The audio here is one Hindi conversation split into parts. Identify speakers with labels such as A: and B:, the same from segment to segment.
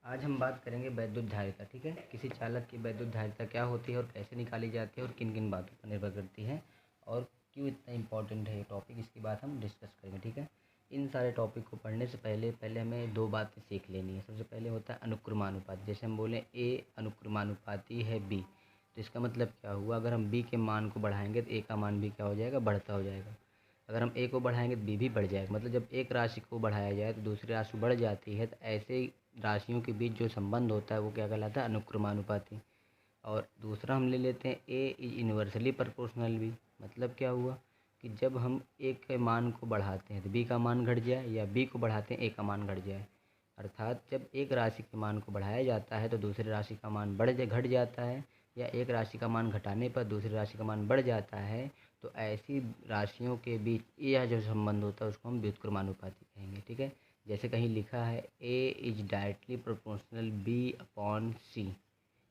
A: आज हम बात करेंगे वैद्युत धारिता। ठीक है, किसी चालक की वैद्युत धारिता क्या होती है और कैसे निकाली जाती है और किन किन बातों पर निर्भर करती है और क्यों इतना इम्पोर्टेंट है ये टॉपिक, इसकी बात हम डिस्कस करेंगे। ठीक है, इन सारे टॉपिक को पढ़ने से पहले पहले हमें दो बातें सीख लेनी है। सबसे पहले होता है अनुक्रमानुपात। जैसे हम बोलें ए अनुक्रमानुपाती है बी, तो इसका मतलब क्या हुआ, अगर हम बी के मान को बढ़ाएंगे तो ए का मान भी क्या हो जाएगा, बढ़ता हो जाएगा। अगर हम ए को बढ़ाएंगे तो बी भी बढ़ जाएगा। मतलब जब एक राशि को बढ़ाया जाए तो दूसरी राशि बढ़ जाती है, तो ऐसे राशियों के बीच जो संबंध होता है वो क्या कहलाता है, अनुक्रमानुपाती। और दूसरा हम ले लेते हैं ए इज इन्वर्सली प्रोपोर्शनल बी। मतलब क्या हुआ कि जब हम ए के मान को बढ़ाते हैं तो बी का मान घट जाए, या बी को बढ़ाते हैं ए का मान घट जाए। अर्थात जब एक राशि के मान को बढ़ाया जाता है तो दूसरी राशि का मान घट जाता है, या एक राशि का मान घटाने पर दूसरी राशि का मान बढ़ जाता है, तो ऐसी राशियों के बीच यह जो संबंध होता है उसको हम व्युत्क्रमानुपाती कहेंगे। ठीक है, जैसे कहीं लिखा है A is directly proportional B upon C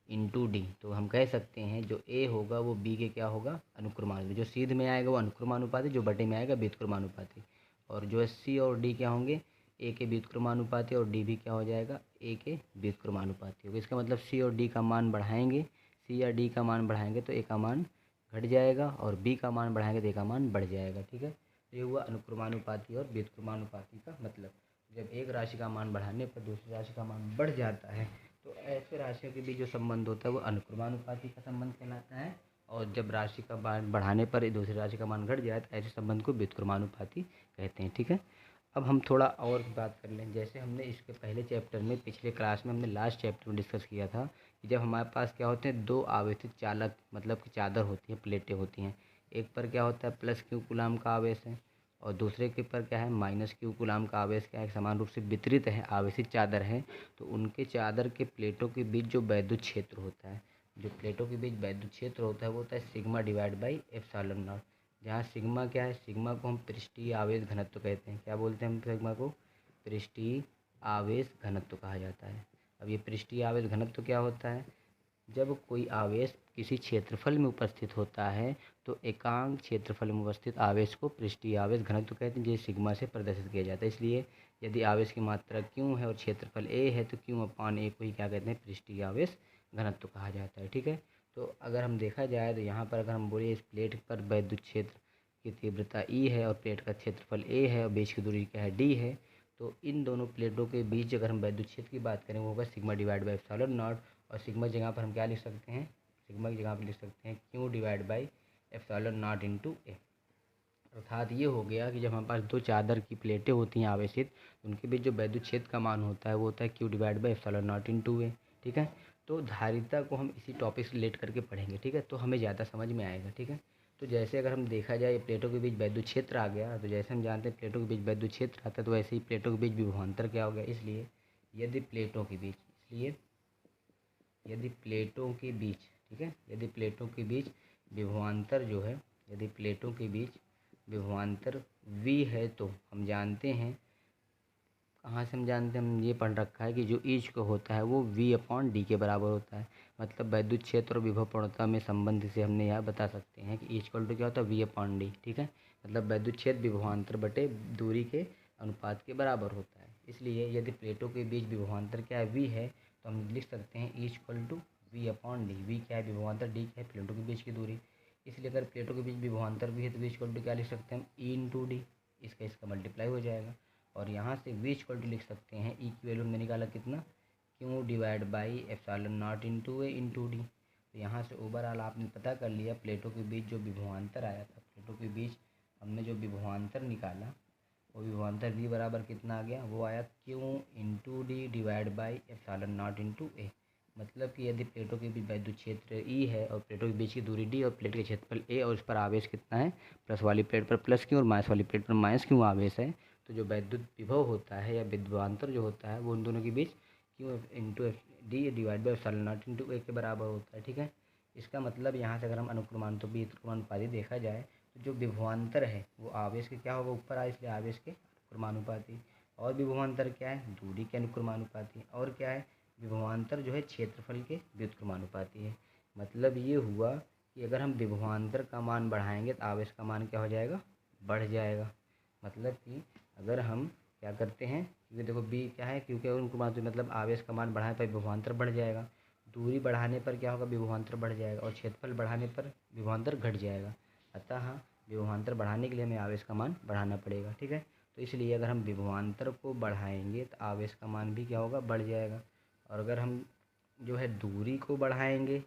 A: into D, तो हम कह सकते हैं जो ए होगा वो बी के क्या होगा, अनुक्रमानुपाती। जो सीध में आएगा वो अनुक्रमानुपाती, जो बटे में आएगा व्युत्क्रमानुपाती। और जो सी और डी क्या होंगे, ए के व्युत्क्रमानुपाती और डी भी क्या हो जाएगा, ए के व्युत्क्रमानुपाती होगा। इसका मतलब सी और डी का मान बढ़ाएंगे, सी या डी का मान बढ़ाएंगे तो ए का मान घट जाएगा, और बी का मान बढ़ाएंगे तो ए का मान बढ़ जाएगा। ठीक है, तो ये हुआ अनुक्रमानुपाती और व्युत्क्रमानुपाती का मतलब। जब एक राशि का मान बढ़ाने पर दूसरी राशि का मान बढ़ जाता है तो ऐसे राशियों के बीच जो संबंध होता है वो अनुक्रमानुपाती का संबंध कहलाता है। और जब राशि का मान बढ़ाने पर दूसरी राशि का मान घट जाए तो ऐसे संबंध को व्युत्क्रमानुपाती कहते हैं। ठीक है, अब हम थोड़ा और बात कर लें। जैसे हमने इसके पहले चैप्टर में, पिछले क्लास में हमने लास्ट चैप्टर में डिस्कस किया था कि जब हमारे पास क्या होते हैं, दो आवेशित चालक मतलब कि चादर होती है, प्लेटें होती हैं। एक पर क्या होता है प्लस क्यू कूलाम का आवेश है, और दूसरे के पर क्या है माइनस क्यू कूलाम का आवेश क्या है, समान रूप से वितरित है, आवेशित चादर है। तो उनके चादर के प्लेटों के बीच जो वैद्युत क्षेत्र होता है, जो प्लेटों के बीच वैद्युत क्षेत्र होता है वो होता है sigma divide by epsilon not. जहाँ सिग्मा क्या है, सिग्मा को हम पृष्ठीय आवेश घनत्व कहते हैं। क्या बोलते हैं हम सिग्मा को, पृष्ठीय आवेश घनत्व कहा जाता है। अब ये पृष्ठीय आवेश घनत्व क्या होता है, जब कोई आवेश किसी क्षेत्रफल में उपस्थित होता है तो एकांक क्षेत्रफल में उपस्थित आवेश को पृष्ठीय आवेश घनत्व कहते हैं, जो सिग्मा से प्रदर्शित किया जाता है। इसलिए यदि आवेश की मात्रा क्यू है और क्षेत्रफल ए है तो क्यू अपान ए को ही क्या कहते हैं, पृष्ठीय आवेश घनत्व कहा जाता है। ठीक है, तो अगर हम देखा जाए तो यहाँ पर अगर हम बोले इस प्लेट पर वैद्युत क्षेत्र की तीव्रता ई है और प्लेट का क्षेत्रफल ए है और बीच की दूरी क्या है, डी है, तो इन दोनों प्लेटों के बीच अगर हम वैद्युत क्षेत्र की बात करें वो होगा sigma divide by epsilon not. और सिग्मा की जगह पर हम क्या लिख सकते हैं, सिग्मा की जगह पर लिख सकते हैं Q divide by epsilon naught into A. अर्थात ये हो गया कि जब हमारे पास दो चादर की प्लेटें होती हैं आवेशित, उनके बीच जो वैद्युत क्षेत्र का मान होता है वो होता है Q divide by epsilon naught into A. ठीक है, तो धारिता को हम इसी टॉपिक से रिलेट करके पढ़ेंगे। ठीक है, तो हमें ज़्यादा समझ में आएगा। ठीक है, तो जैसे अगर हम देखा जाए प्लेटों के बीच वैद्युत क्षेत्र आ गया, तो जैसे हम जानते हैं प्लेटों के बीच वैद्युत क्षेत्र आता है तो वैसे ही प्लेटों के बीच विभवांतर क्या हो गया। इसलिए यदि प्लेटों के बीच, इसलिए यदि प्लेटों के बीच, ठीक है, यदि प्लेटों के बीच विभवांतर जो है, यदि प्लेटों के बीच विभवांतर v है तो हम जानते हैं, कहाँ से हम जानते हैं, हम ये पढ़ रखा है कि जो ईच को होता है वो v अपॉन डी के बराबर होता है। मतलब वैद्युत क्षेत्र और विभव पूर्णता में संबंध से हमने यह बता सकते हैं कि ईच इक्वल टू क्या होता है, v अपॉन डी। ठीक है, मतलब वैद्युत क्षेत्र विभवांतर बटे दूरी के अनुपात के बराबर होता है। इसलिए यदि प्लेटों के बीच विभवांतर क्या है, v है, तो हम लिख सकते हैं each equal to v upon D. v क्या है विभवांतर, डी क्या है प्लेटों के बीच की दूरी। इसलिए अगर प्लेटों के बीच विभवांतर भी है तो v इक्वल टू क्या लिख सकते हैं, हम ई इंटू डी, इसका मल्टीप्लाई हो जाएगा। और यहाँ से v इक्वल टू लिख सकते हैं, ई की वैल्यू हमने निकाला कितना, Q divide by epsilon naught into A into D. तो यहाँ से ओवरऑल आपने पता कर लिया प्लेटों के बीच जो विभवांतर आया था, प्लेटों के बीच हमने जो विभवांतर निकाला वो विभवांतर v बराबर कितना आ गया, वो आया Q into D divide by epsilon naught into A. मतलब कि यदि प्लेटों के बीच वैद्युत क्षेत्र ई है और प्लेटों के बीच की दूरी डी और प्लेट के क्षेत्रफल ए और उस पर आवेश कितना है, प्लस वाली प्लेट पर प्लस क्यू और माइनस वाली प्लेट पर माइनस क्यू आवेश है, तो जो वैद्युत विभव होता है या विभवांतर जो होता है वो उन दोनों के बीच Q into D divide by epsilon naught into A के बराबर होता है। ठीक है, इसका मतलब यहाँ से अगर हम अनुक्रमानुपाती देखा जाए तो जो विभवांतर है वो आवेश के क्या होगा, ऊपर आए इसलिए आवेश के अनुक्रमानुपाती, और विभवांतर क्या है, दूरी के अनुक्रमानुपाती, और क्या है विभवांतर जो है क्षेत्रफल के व्युत्क्रमानुपाती है। मतलब ये हुआ कि अगर हम विभवांतर का मान बढ़ाएंगे तो आवेश का मान क्या हो जाएगा, बढ़ जाएगा। मतलब कि अगर हम क्या करते हैं, क्योंकि देखो बी क्या है, क्योंकि उनको मतलब आवेश का मान बढ़ाने पर विभवांतर बढ़ जाएगा, दूरी बढ़ाने पर क्या होगा, विभवांतर बढ़ जाएगा, और क्षेत्रफल बढ़ाने पर विभवांतर घट जाएगा। अतः विभवांतर बढ़ाने के लिए हमें आवेश का मान बढ़ाना पड़ेगा। ठीक है, तो इसलिए अगर हम विभवांतर को बढ़ाएंगे तो आवेश का मान भी क्या होगा, बढ़ जाएगा। और अगर हम जो है दूरी को बढ़ाएंगे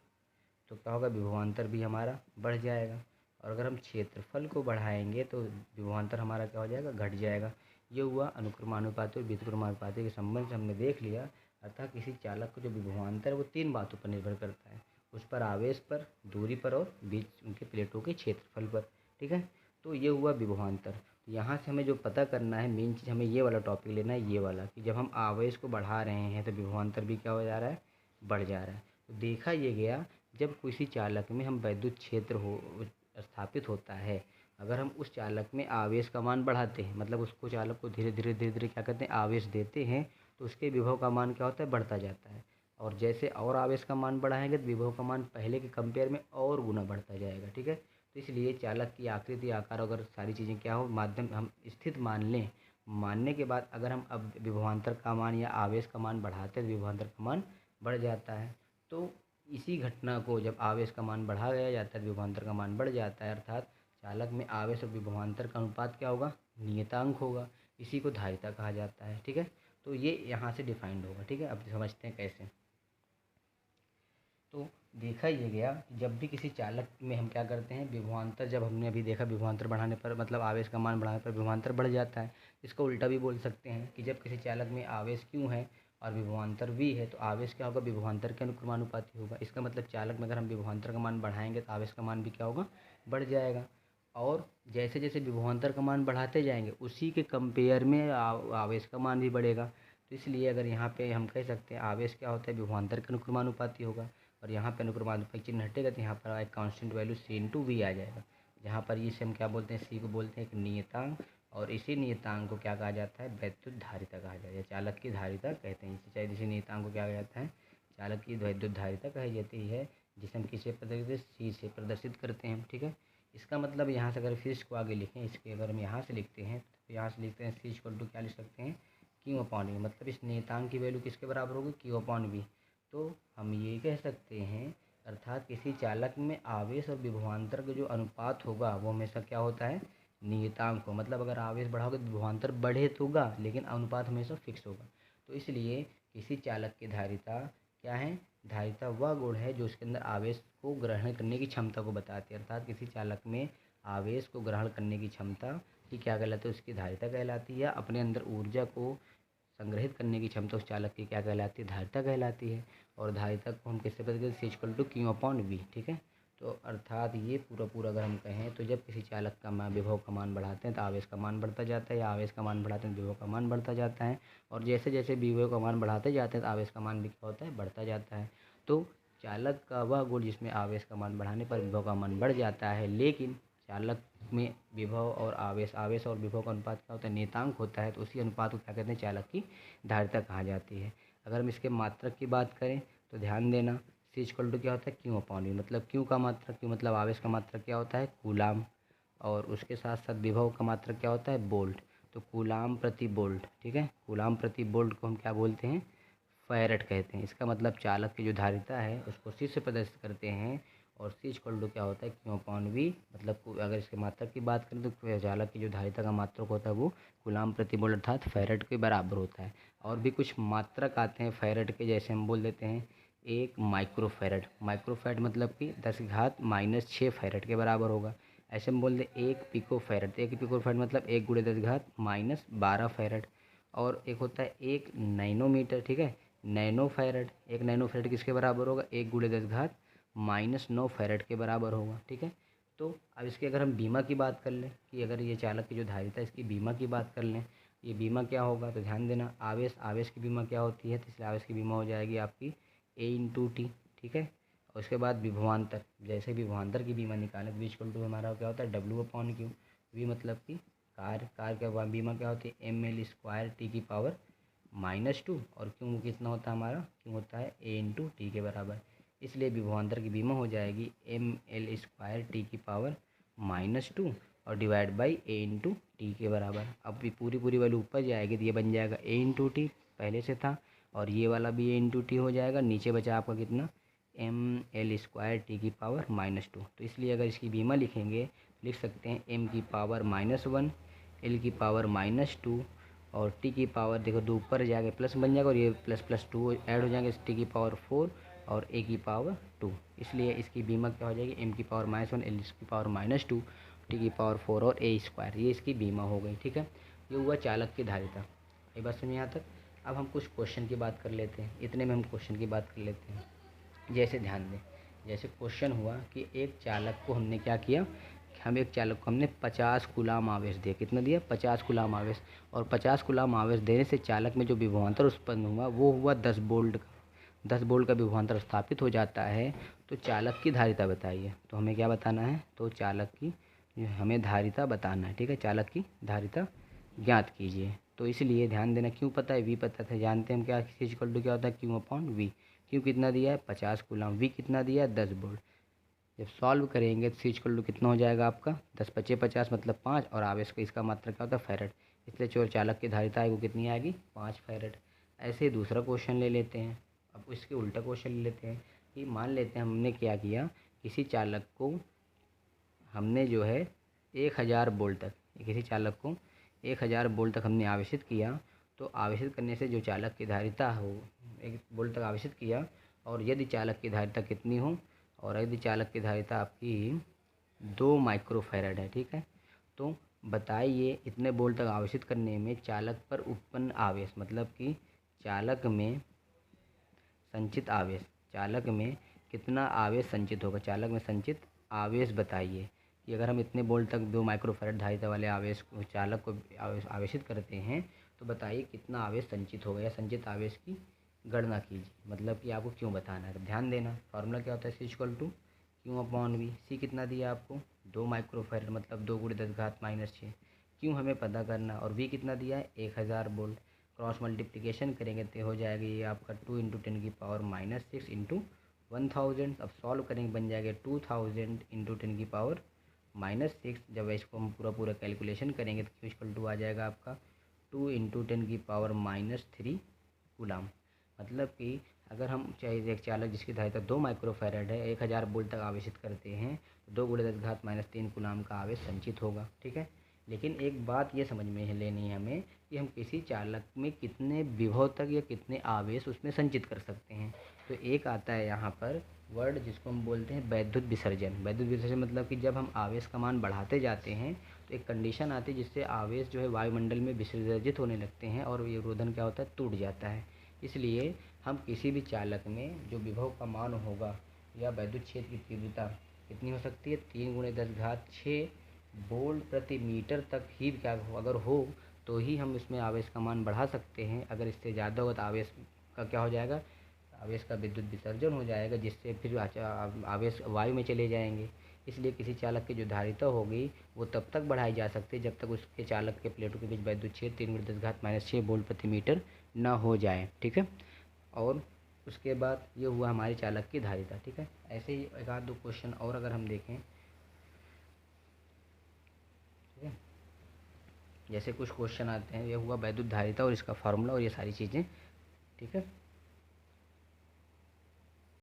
A: तो क्या होगा, विभवांतर भी हमारा बढ़ जाएगा। और अगर हम क्षेत्रफल को बढ़ाएंगे तो विभवांतर हमारा क्या हो जाएगा, घट जाएगा। ये हुआ अनुक्रमानुपाती और व्युत्क्रमानुपाती के संबंध से हमने देख लिया। अर्थात किसी चालक को जो विभवांतर है वो 3 बातों पर निर्भर करता है, उस पर आवेश पर, दूरी पर और बीच उनके प्लेटों के क्षेत्रफल पर। ठीक है, तो ये हुआ विभवांतर। तो यहाँ से हमें जो पता करना है, मेन चीज़ हमें ये वाला टॉपिक लेना है, ये वाला, कि जब हम आवेश को बढ़ा रहे हैं तो विभवांतर भी क्या हो जा रहा है, बढ़ जा रहा है। तो देखा ये गया, जब किसी चालक में हम वैद्युत क्षेत्र हो स्थापित होता है, अगर हम उस चालक में आवेश का मान बढ़ाते हैं, मतलब उसको चालक को धीरे धीरे क्या करते हैं, आवेश देते हैं, तो उसके विभव का मान क्या होता है, बढ़ता जाता है। और जैसे और आवेश का मान बढ़ाएंगे तो विभव का मान पहले के कंपेयर में और गुना बढ़ता जाएगा। ठीक है, तो इसलिए चालक की आकृति, आकार, अगर सारी चीज़ें क्या हो, माध्यम हम स्थित मान लें, मानने के बाद अगर हम अब विभवांतर का मान या आवेश का मान बढ़ाते हैं तो विभवांतर का मान बढ़ जाता है। तो इसी घटना को जब आवेश का मान बढ़ा गया जाता है, विभवांतर का मान बढ़ जाता है, अर्थात चालक में आवेश और विभवांतर का अनुपात क्या होगा, नियतांक होगा। इसी को धारिता कहा जाता है। ठीक है, तो ये यहाँ से डिफाइंड होगा। ठीक है, अब समझते हैं कैसे। तो देखा ये गया कि जब भी किसी चालक में हम क्या करते हैं, विभवांतर, जब हमने अभी देखा विभवांतर बढ़ाने पर मतलब आवेश का मान बढ़ाने पर विभवांतर बढ़ जाता है। इसको उल्टा भी बोल सकते हैं कि जब किसी चालक में आवेश क्यों है और विभवांतर भी है तो आवेश क्या होगा, विभवांतर के अनुक्रमानुपाती होगा। इसका मतलब चालक में अगर हम विभवांतर का मान बढ़ाएंगे तो आवेश का मान भी क्या होगा, बढ़ जाएगा। और जैसे जैसे विभवांतर का मान बढ़ाते जाएंगे उसी के कंपेयर में आवेश का मान भी बढ़ेगा। तो इसलिए अगर यहाँ पे हम कह सकते हैं आवेश क्या होता है, विभवांतर के अनुक्रमानुपाती होगा। और यहाँ पे अनुक्रमानुपाती चिन्ह हटेगा तो यहाँ पर एक कांस्टेंट वैल्यू C/V आ जाएगा। जहाँ पर इसे हम क्या बोलते हैं, C को बोलते हैं एक नियतांक, और इसी नियतांक को क्या कहा जाता है, वैद्युत धारिता कहा जाता है, चालक की धारिता कहते हैं। चाहे इसी नियतांक को क्या कहा जाता है, चालक की वैद्युत धारिता कही जाती है, जिसे हम किसे प्रदर्शित, C से प्रदर्शित करते हैं। ठीक है, इसका मतलब यहाँ से अगर फिर इसको आगे लिखें, इसके अगर हम यहाँ से लिखते हैं तो यहाँ से लिखते हैं C क्या लिख सकते हैं, Q/V, मतलब इस नियतांक की वैल्यू किसके बराबर होगी, Q/V। तो हम ये कह सकते हैं, अर्थात किसी चालक में आवेश और विभवांतर का जो अनुपात होगा वो हमेशा क्या होता है, नियतांक हो। मतलब अगर आवेश बढ़ाओगे तो विभवांतर बढ़े तो होगा, लेकिन अनुपात हमेशा फिक्स होगा। तो इसलिए किसी चालक की धारिता क्या है, धारिता वह गुण है जो उसके अंदर आवेश को ग्रहण करने की क्षमता को बताती है। अर्थात किसी चालक में आवेश को ग्रहण करने की क्षमता की क्या कहलाती है, उसकी धारिता कहलाती है। अपने अंदर ऊर्जा को संग्रहित करने की क्षमता उस चालक की क्या कहलाती है, धारिता कहलाती है। और धारिता को हम किससे पता करते हैं, C/Q/V। ठीक है, तो अर्थात ये पूरा अगर हम कहें तो जब किसी चालक का विभव का मान बढ़ाते हैं तो आवेश का मान बढ़ता जाता है, या आवेश का मान बढ़ाते हैं तो विभव का मान बढ़ता जाता है। और जैसे जैसे विभव का मान बढ़ाते जाते हैं तो आवेश का मान भी क्या होता है, बढ़ता जाता है। तो चालक का वह गुण जिसमें आवेश का मान बढ़ाने पर विभव का मान बढ़ जाता है, लेकिन चालक में विभव और आवेश और विभव का अनुपात क्या होता है, नियतांक होता है। तो उसी अनुपात को क्या कहते हैं, चालक की धारिता कहा जाती है। अगर हम इसके मात्रक की बात करें तो ध्यान देना, C क्या होता है, Q/V, मतलब Q का मात्रक, Q मतलब आवेश का मात्रक क्या होता है, कूलाम। और उसके साथ साथ विभव का मात्रक क्या होता है, बोल्ट। तो कूलाम प्रति बोल्ट। ठीक है, कूलाम प्रति बोल्ट को हम क्या बोलते हैं, फैरेड कहते हैं। इसका मतलब चालक की जो धारिता है उसको C से प्रदर्शित करते हैं। और C क्या होता है, Q/V, मतलब अगर इसके मात्रक की बात करें तो चालक की जो धारिता का मात्रक होता है वो कूलाम प्रति बोल्ट अर्थात फैरेड के बराबर होता है। और भी कुछ मात्रक आते हैं फैरेड के, जैसे हम बोल देते हैं एक माइक्रोफैरेड। माइक्रोफैरेड मतलब कि 10⁻⁻6 फैरेड के बराबर होगा। ऐसे हम बोल दें एक पिकोफैरेड, तो एक पिकोफैरेड मतलब 1 × 10⁻12 फैरेड। और एक होता है एक नैनोमीटर। ठीक है, नैनो फैरेड, एक नैनो फैरेड किसके बराबर होगा, 1 × 10⁻⁹ फैरेड के बराबर होगा। ठीक है, तो अब इसके अगर हम बीमा की बात कर लें कि अगर ये चालक की जो धारिता है इसकी बीमा की बात कर लें, ये बीमा क्या होगा, तो ध्यान देना, आवेश की बीमा क्या होती है, तो इसलिए आवेश की बीमा हो जाएगी आपकी A/T। ठीक है, और उसके बाद विभवांतर, जैसे विभवांतर की बीमा निकालें तो V हमारा क्या होता है, W/Q। V मतलब कि कार का बीमा क्या होती है, mL²T⁻⁻²। और क्यों कितना होता है हमारा, क्यों होता है A/T के बराबर। इसलिए विभवांतर की बीमा हो जाएगी mL²T⁻⁻²। और divide by A into T के बराबर। अब भी पूरी पूरी वैल्यू ऊपर जाएगी तो ये बन जाएगा ए इंटू टी, पहले से था, और ये वाला भी ए इंटू टी हो जाएगा। नीचे बचा आपका कितना, एम एल स्क्वायर टी की पावर -2। तो इसलिए अगर इसकी बीमा लिखेंगे लिख सकते हैं एम की पावर -1, एल की पावर -2 और टी की पावर, देखो दो ऊपर जाएगा प्लस बन जाएगा और ये प्लस प्लस 2 ऐड हो जाएंगे, टी की पावर 4 और ए की पावर 2। इसलिए इसकी बीमा क्या हो जाएगी, एम की पावर -1, एल की पावर -2, टी की पावर 4 और ए स्क्वायर, ये इसकी बीमा हो गई। ठीक है, ये हुआ चालक की धारिता। ये बात समझ यहाँ तक। अब हम कुछ क्वेश्चन की बात कर लेते हैं, इतने में हम क्वेश्चन की बात कर लेते हैं। जैसे ध्यान दें, जैसे क्वेश्चन हुआ कि एक चालक को हमने क्या किया, हम एक चालक को हमने 50 कूलाम आवेश दिया। कितना दिया, 50 कूलाम आवेश। और 50 कूलाम आवेश देने से चालक में जो विभवांतर उत्पन्न हुआ वो हुआ 10 वोल्ट का। 10 वोल्ट का विभवांतर स्थापित हो जाता है। तो चालक की धारिता बताइए। तो हमें क्या बताना है, तो चालक की हमें धारिता बताना है। ठीक है, चालक की धारिता ज्ञात कीजिए। तो इसलिए ध्यान देना, क्यों पता है, वी पता था, जानते हैं हम क्या इक्वल टू क्या होता है, क्यू अपॉन वी। क्यू कितना दिया है 50 कूलाम, वी कितना दिया है 10 वोल्ट। जब सॉल्व करेंगे तो इक्वल टू कितना हो जाएगा आपका 10 × 50 मतलब 5, और आवेश का इसका मात्रा क्या होता है फैरेड। इसलिए जो चालक की धारिता है वो कितनी आएगी 5 फैरेड। ऐसे ही दूसरा क्वेश्चन ले लेते हैं। अब इसके उल्टा क्वेश्चन ले लेते हैं कि मान लेते हैं हमने क्या किया, किसी चालक को हमने जो है 1000 वोल्ट तक, किसी चालक को 1000 वोल्ट तक हमने आवेशित किया। तो आवेशित करने से जो चालक की धारिता हो, 1 वोल्ट तक आवेशित किया, और यदि चालक की धारिता कितनी हो, और यदि चालक की धारिता आपकी 2 माइक्रोफैरड है। ठीक है, तो बताइए इतने वोल्ट तक आवेशित करने में चालक पर उत्पन्न आवेश, मतलब कि चालक में संचित आवेश, चालक में कितना आवेश संचित होगा, चालक में संचित आवेश बताइए। कि अगर हम इतने वोल्ट तक 2 माइक्रोफैरड धारिता वाले आवेश को, चालक को आवेशित करते हैं, तो बताइए कितना आवेश संचित होगा, या संचित आवेश की गणना कीजिए। मतलब कि आपको क्यों बताना है, ध्यान देना। फार्मूला क्या होता है, C equal to Q upon V. C कितना दिया आपको 2 माइक्रोफैरड मतलब 2 × 10⁻⁻⁶। क्यों हमें पता करना, और वी कितना दिया है 1000 वोल्ट। क्रॉस मल्टीप्लिकेशन करेंगे तो हो जाएगा ये आपका 2 × 10⁻⁻6 इंटू 1000। अब सॉल्व करेंगे बन जाएगा 2000 इंटू 10⁻⁻6। जब इसको हम पूरा कैलकुलेशन करेंगे तो क्यू इक्वल टू आ जाएगा आपका 2 × 10⁻³ कूलाम। मतलब कि अगर हम चाहे एक चालक जिसकी धारिता 2 माइक्रोफैरड है 1000 वोल्ट तक आवेशित करते हैं, तो 2 × 10⁻³ कूलाम का आवेश संचित होगा। ठीक है, लेकिन एक बात ये समझ में लेनी है हमें कि हम किसी चालक में कितने विभव तक या कितने आवेश उसमें संचित कर सकते हैं। तो एक आता है यहाँ पर वर्ड जिसको हम बोलते हैं वैद्युत विसर्जन। वैद्युत विसर्जन मतलब कि जब हम आवेश का मान बढ़ाते जाते हैं तो एक कंडीशन आती है जिससे आवेश जो है वायुमंडल में विसर्जित होने लगते हैं और ये रोधन क्या होता है, टूट जाता है। इसलिए हम किसी भी चालक में जो विभव का मान होगा या वैद्युत क्षेत्र की तीव्रता कितनी हो सकती है, 3 × 10⁶ वोल्ट प्रति मीटर तक ही क्या हो, अगर हो तो ही हम इसमें आवेश का मान बढ़ा सकते हैं। अगर इससे ज़्यादा हो तो आवेश का क्या हो जाएगा, आवेश का विद्युत विसर्जन हो जाएगा, जिससे फिर आवेश वायु में चले जाएंगे। इसलिए किसी चालक की जो धारिता होगी वो तब तक बढ़ाई जा सकती है जब तक उसके चालक के प्लेटों के बीच वैद्युत क्षेत्र 3 × 10⁻⁶ वोल्ट प्रति मीटर ना हो जाए। ठीक है, और उसके बाद ये हुआ हमारे चालक की धारिता। ठीक है, ऐसे ही एक आध दो क्वेश्चन और अगर हम देखें, ठीक है, जैसे कुछ क्वेश्चन आते हैं, ये हुआ वैद्युत धारिता और इसका फार्मूला और ये सारी चीज़ें। ठीक है।